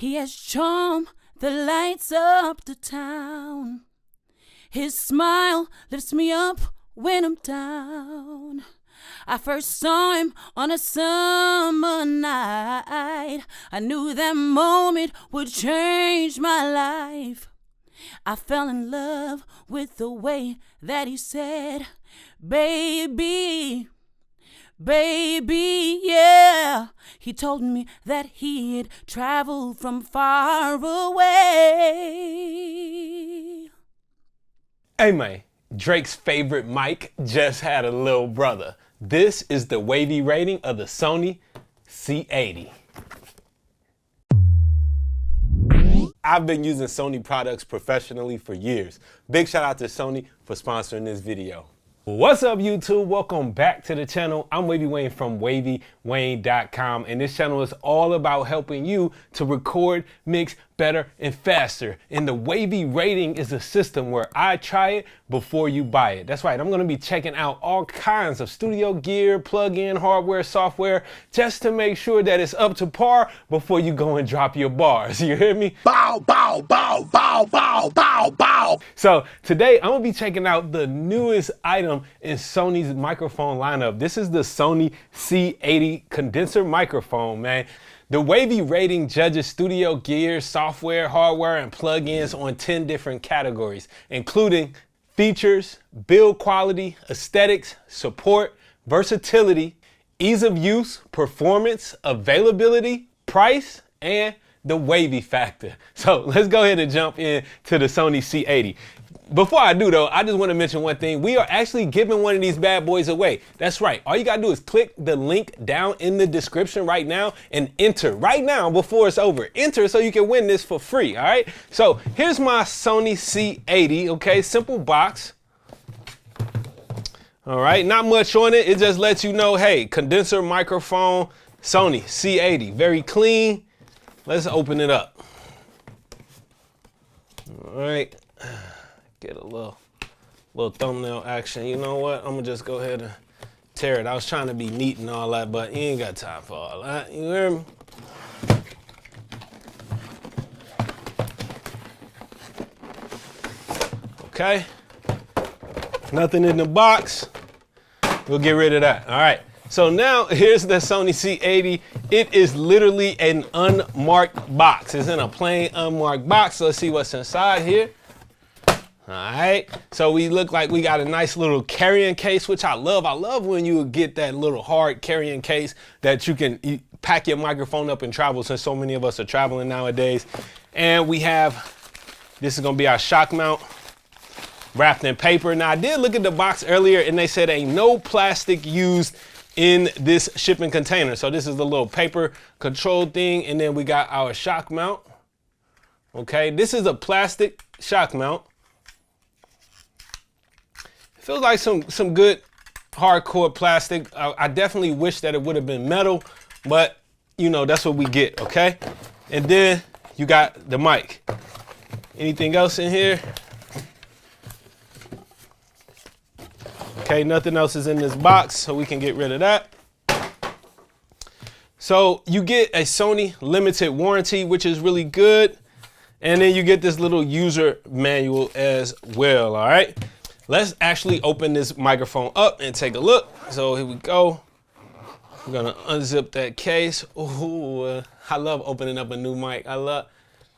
He has charm that lights up the town. His smile lifts me up when I'm down. I first saw him on a summer night. I knew that moment would change my life. I fell in love with the way that he said, baby, baby, yeah. He told me that he had traveled from far away. Hey man, Drake's favorite mic just had a little brother. This is the wavy rating of the Sony C80. I've been using Sony products professionally for years. Big shout out to Sony for sponsoring this video. What's up YouTube? Welcome back to the channel. I'm Wavy Wayne from Wayne.wav, and this channel is all about helping you to record, mix better and faster. And the Wavy Rating is a system where I try it before you buy it. That's right, I'm gonna be checking out all kinds of studio gear, plug-in hardware, software, just to make sure that it's up to par before you go and drop your bars. You hear me? Bow, bow, bow, bow, bow, bow, bow. So today I'm gonna be checking out the newest item in Sony's microphone lineup. This is the Sony C80 Condenser Microphone, man. The Wavy Rating judges studio gear, software, hardware, and plugins on 10 different categories, including features, build quality, aesthetics, support, versatility, ease of use, performance, availability, price, and the Wavy Factor. So let's go ahead and jump in to the Sony C80. Before I do though, I just want to mention one thing. We are actually giving one of these bad boys away. That's right. All you gotta do is click the link down in the description right now and enter right now before it's over. Enter so you can win this for free, all right? So here's my Sony C80, okay? Simple box. All right, not much on it. It just lets you know, hey, condenser microphone, Sony C80. Very clean. Let's open it up. All right. Get a little thumbnail action. You know what? I'm gonna just go ahead and tear it. I was trying to be neat and all that, but you ain't got time for all that. You hear me? Okay. Nothing in the box. We'll get rid of that. All right. So now here's the Sony C80. It is literally an unmarked box. It's in a plain unmarked box. So let's see what's inside here. All right, so we look like we got a nice little carrying case, which I love. I love when you get that little hard carrying case that you can pack your microphone up and travel, since so many of us are traveling nowadays. And we have, this is gonna be our shock mount, wrapped in paper. Now I did look at the box earlier and they said ain't no plastic used in this shipping container. So this is the little paper control thing. And then we got our shock mount. Okay, this is a plastic shock mount. Feels like some good hardcore plastic. I definitely wish that it would have been metal, but you know, that's what we get, okay? And then you got the mic. Anything else in here? Okay, nothing else is in this box, so we can get rid of that. So you get a Sony limited warranty, which is really good. And then you get this little user manual as well, all right? Let's actually open this microphone up and take a look. So here we go. I'm gonna unzip that case. Ooh, I love opening up a new mic. I love.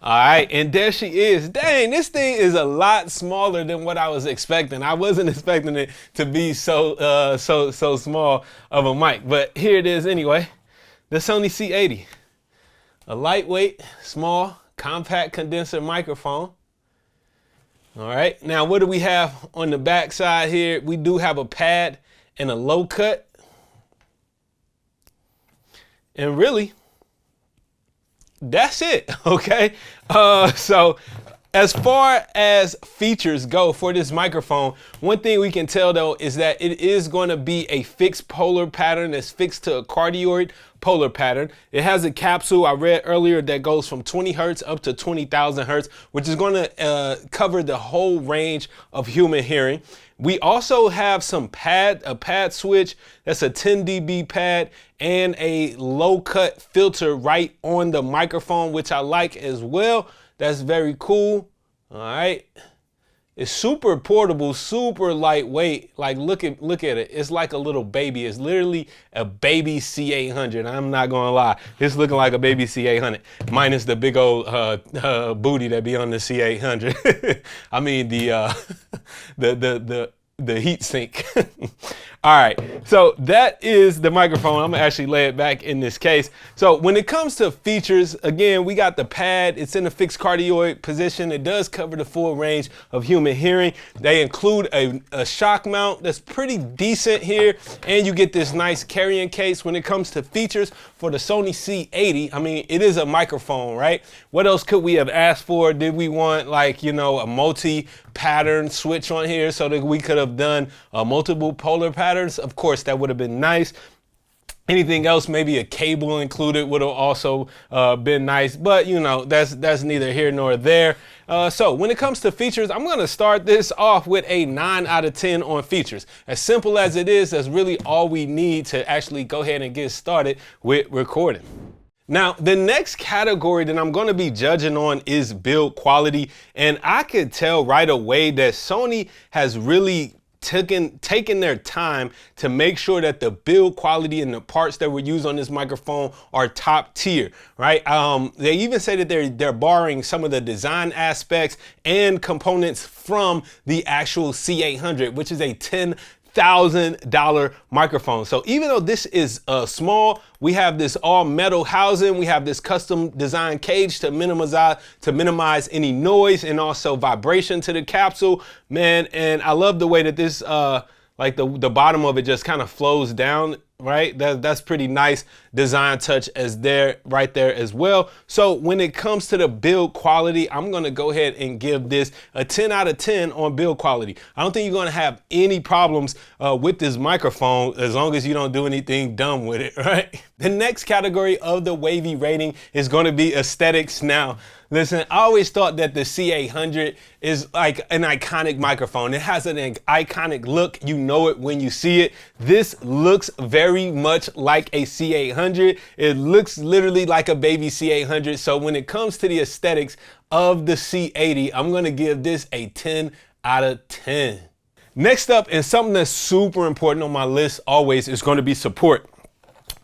All right, and there she is. Dang, this thing is a lot smaller than what I was expecting. I wasn't expecting it to be so small of a mic, but here it is anyway. The Sony C80, a lightweight, small, compact condenser microphone. All right, now what do we have on the back side here? We do have a pad and a low cut. And really, that's it, okay? So As far as features go for this microphone, one thing we can tell though is that it is going to be a fixed polar pattern that's fixed to a cardioid polar pattern. It has a capsule I read earlier that goes from 20 hertz up to 20,000 hertz, which is going to cover the whole range of human hearing. We also have a pad switch that's a 10 dB pad and a low cut filter right on the microphone, which I like as well. That's very cool. All right. It's super portable, super lightweight. Like look at it. It's like a little baby. It's literally a baby C800. I'm not gonna lie. It's looking like a baby C800, minus the big old booty that be on the C800. I mean the heat sink. All right, so that is the microphone. I'm gonna actually lay it back in this case. So when it comes to features, again, we got the pad. It's in a fixed cardioid position. It does cover the full range of human hearing. They include a shock mount that's pretty decent here, and you get this nice carrying case. When it comes to features for the Sony C80, I mean, it is a microphone, right? What else could we have asked for? Did we want, like, you know, a multi-pattern switch on here so that we could have done multiple polar patterns? Of course, that would have been nice. Anything else, maybe a cable included, would have also been nice, but you know, that's neither here nor there. So when it comes to features, I'm gonna start this off with a 9 out of 10 on features. As simple as it is, that's really all we need to actually go ahead and get started with recording. Now, the next category that I'm going to be judging on is build quality, and I could tell right away that Sony has really taken their time to make sure that the build quality and the parts that were used on this microphone are top tier, right? They even say that they're borrowing some of the design aspects and components from the actual C800, which is a $10,000 microphone. So even though this is small, we have this all metal housing, we have this custom design cage to minimize any noise and also vibration to the capsule, man. And I love the way that this like the bottom of it just kind of flows down, right? That's pretty nice design touch right there as well. So when it comes to the build quality, I'm gonna go ahead and give this a 10 out of 10 on build quality. I don't think you're gonna have any problems with this microphone as long as you don't do anything dumb with it, right? The next category of the Wavy rating is gonna be aesthetics. Now, listen, I always thought that the C800 is like an iconic microphone. It has an iconic look. You know it when you see it. This looks very much like a C800. It looks literally like a baby C800. So when it comes to the aesthetics of the C80, I'm gonna give this a 10 out of 10. Next up, and something that's super important on my list always, is gonna be support.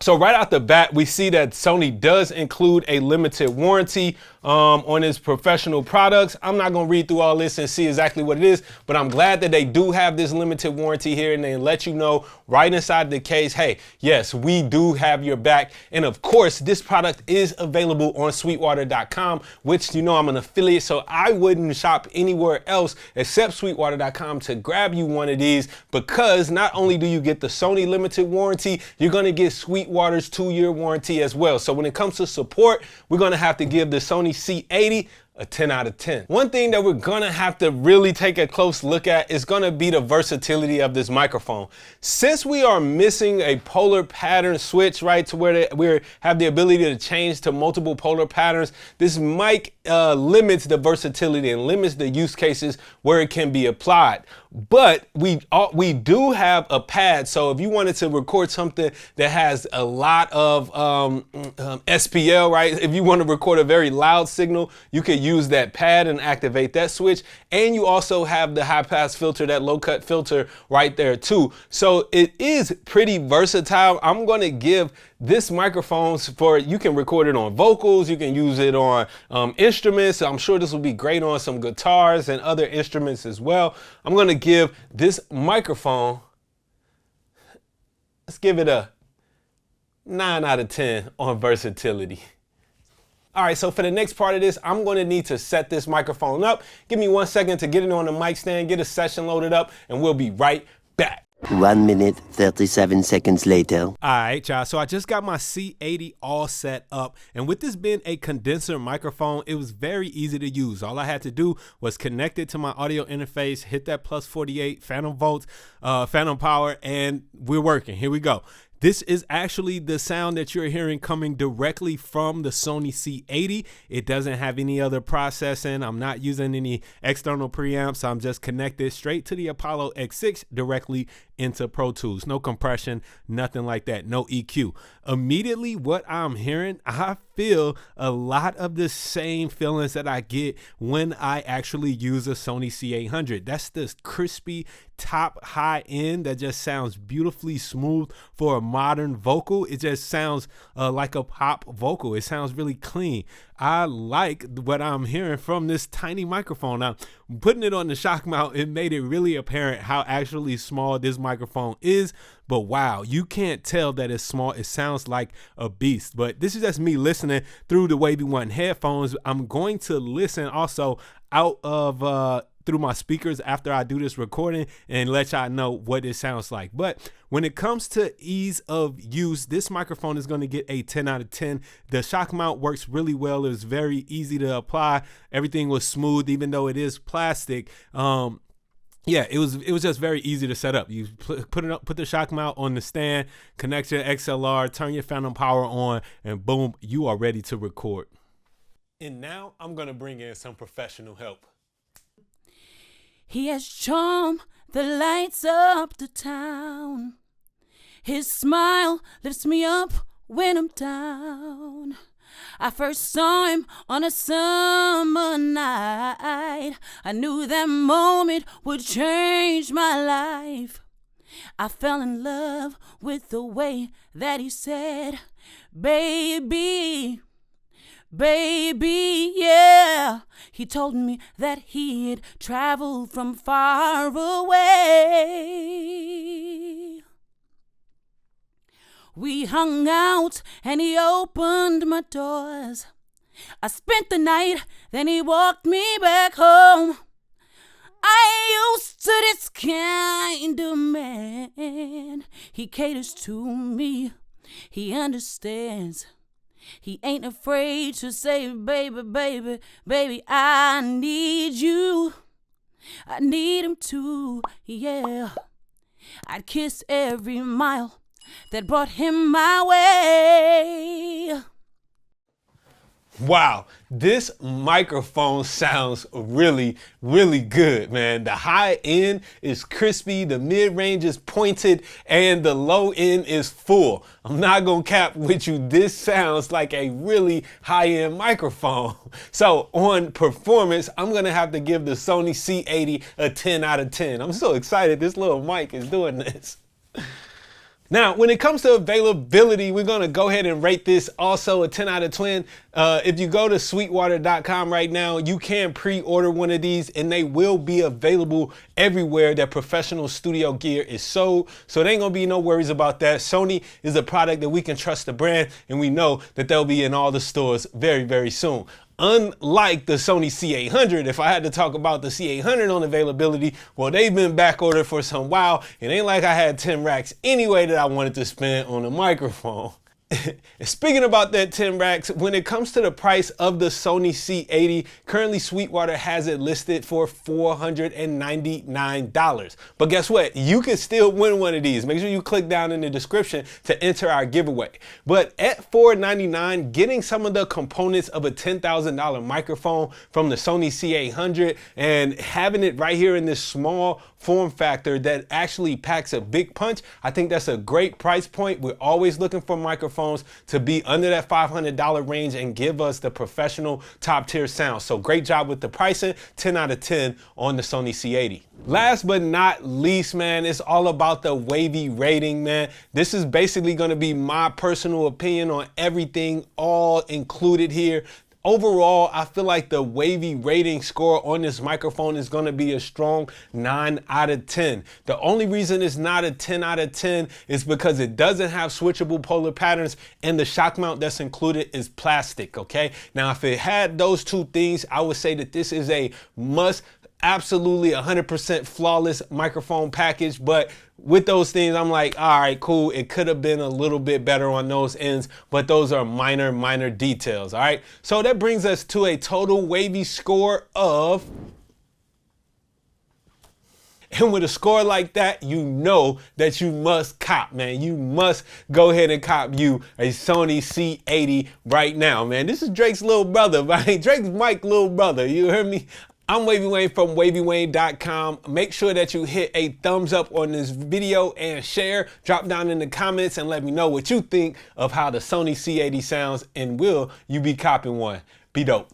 So right out the bat, we see that Sony does include a limited warranty on its professional products. I'm not gonna read through all this and see exactly what it is, but I'm glad that they do have this limited warranty here, and they let you know right inside the case, hey, yes, we do have your back. And of course, this product is available on Sweetwater.com, which, you know, I'm an affiliate, so I wouldn't shop anywhere else except Sweetwater.com to grab you one of these, because not only do you get the Sony limited warranty, you're gonna get Sweetwater's 2-year warranty as well. So when it comes to support, we're gonna have to give the Sony C80 a 10 out of 10. One thing that we're gonna have to really take a close look at is gonna be the versatility of this microphone. Since we are missing a polar pattern switch, right, to where we have the ability to change to multiple polar patterns, this mic limits the versatility and limits the use cases where it can be applied. But we do have a pad, so if you wanted to record something that has a lot of SPL, right? If you want to record a very loud signal, you could use that pad and activate that switch. And you also have the high pass filter, that low cut filter right there too. So it is pretty versatile. I'm going to give this microphone you can record it on vocals, you can use it on instruments. I'm sure this will be great on some guitars and other instruments as well. I'm gonna give this microphone, let's give it a 9 out of 10 on versatility. All right, so for the next part of this, I'm gonna need to set this microphone up. Give me 1 second to get it on the mic stand, get a session loaded up, and we'll be right back. 1 minute, 37 seconds later. All right, y'all. So I just got my C80 all set up. And with this being a condenser microphone, it was very easy to use. All I had to do was connect it to my audio interface, hit that plus 48 phantom volts, phantom power, and we're working. Here we go. This is actually the sound that you're hearing coming directly from the Sony C80. It doesn't have any other processing. I'm not using any external preamps. I'm just connected straight to the Apollo X6 directly into Pro Tools. No compression, nothing like that. No EQ. Immediately what I'm hearing, I feel a lot of the same feelings that I get when I actually use a Sony C800. That's this crispy top high end that just sounds beautifully smooth for a modern vocal. It just sounds like a pop vocal. It sounds really clean. I like what I'm hearing from this tiny microphone. Now, putting it on the shock mount, it made it really apparent how actually small this microphone is. But wow, you can't tell that it's small. It sounds like a beast. But this is just me listening through the Wavy One headphones. I'm going to listen also out of through my speakers after I do this recording and let y'all know what it sounds like. But when it comes to ease of use, this microphone is going to get a 10 out of 10. The shock mount works really well. It was very easy to apply. Everything was smooth, even though it is plastic. Yeah, it was just very easy to set up. You put the shock mount on the stand, connect your XLR, turn your phantom power on, and boom, you are ready to record. And now I'm going to bring in some professional help. He has charm that lights up the town. His smile lifts me up when I'm down. I first saw him on a summer night. I knew that moment would change my life. I fell in love with the way that he said, baby, baby, yeah. He told me that he had traveled from far away. We hung out and he opened my doors. I spent the night, then he walked me back home. I used to this kind of man. He caters to me, he understands. He ain't afraid to say, baby, baby, baby, I need you. I need him too, yeah. I'd kiss every mile that brought him my way. Wow, this microphone sounds really, really good, man. The high end is crispy, the mid-range is pointed, and the low end is full. I'm not gonna cap with you, this sounds like a really high-end microphone. So on performance, I'm gonna have to give the Sony C80 a 10 out of 10. I'm so excited this little mic is doing this. Now, when it comes to availability, we're going to go ahead and rate this also a 10 out of 10. If you go to Sweetwater.com right now, you can pre-order one of these and they will be available everywhere that professional studio gear is sold. So there ain't going to be no worries about that. Sony is a product that we can trust the brand and we know that they'll be in all the stores very, very soon. Unlike the Sony C800, if I had to talk about the C800 on availability, well, they've been back ordered for some while. It ain't like I had 10 racks anyway that I wanted to spend on a microphone. Speaking about that 10 racks, when it comes to the price of the Sony C80, currently Sweetwater has it listed for $499. But guess what? You can still win one of these. Make sure you click down in the description to enter our giveaway. But at $499, getting some of the components of a $10,000 microphone from the Sony C800 and having it right here in this small form factor that actually packs a big punch, I think that's a great price point. We're always looking for microphones to be under that $500 range and give us the professional top tier sound. So great job with the pricing, 10 out of 10 on the Sony C80. Last but not least, man, it's all about the Wavy rating, man. This is basically going to be my personal opinion on everything, all included here. Overall, I feel like the Wavy rating score on this microphone is going to be a strong 9 out of 10. The only reason it's not a 10 out of 10 is because it doesn't have switchable polar patterns and the shock mount that's included is plastic, okay? Now, if it had those two things, I would say that this is a must absolutely 100% flawless microphone package, but with those things, I'm like, all right, cool. It could have been a little bit better on those ends, but those are minor details, all right? So that brings us to a total Wavy score of... And with a score like that, you know that you must cop, man. You must go ahead and cop you a Sony C80 right now, man. This is Drake's little brother, right? Drake's Mike's little brother, you heard me? I'm Wavy Wayne from wavywayne.com. Make sure that you hit a thumbs up on this video and share. Drop down in the comments and let me know what you think of how the Sony C80 sounds, and will you be copping one? Be dope.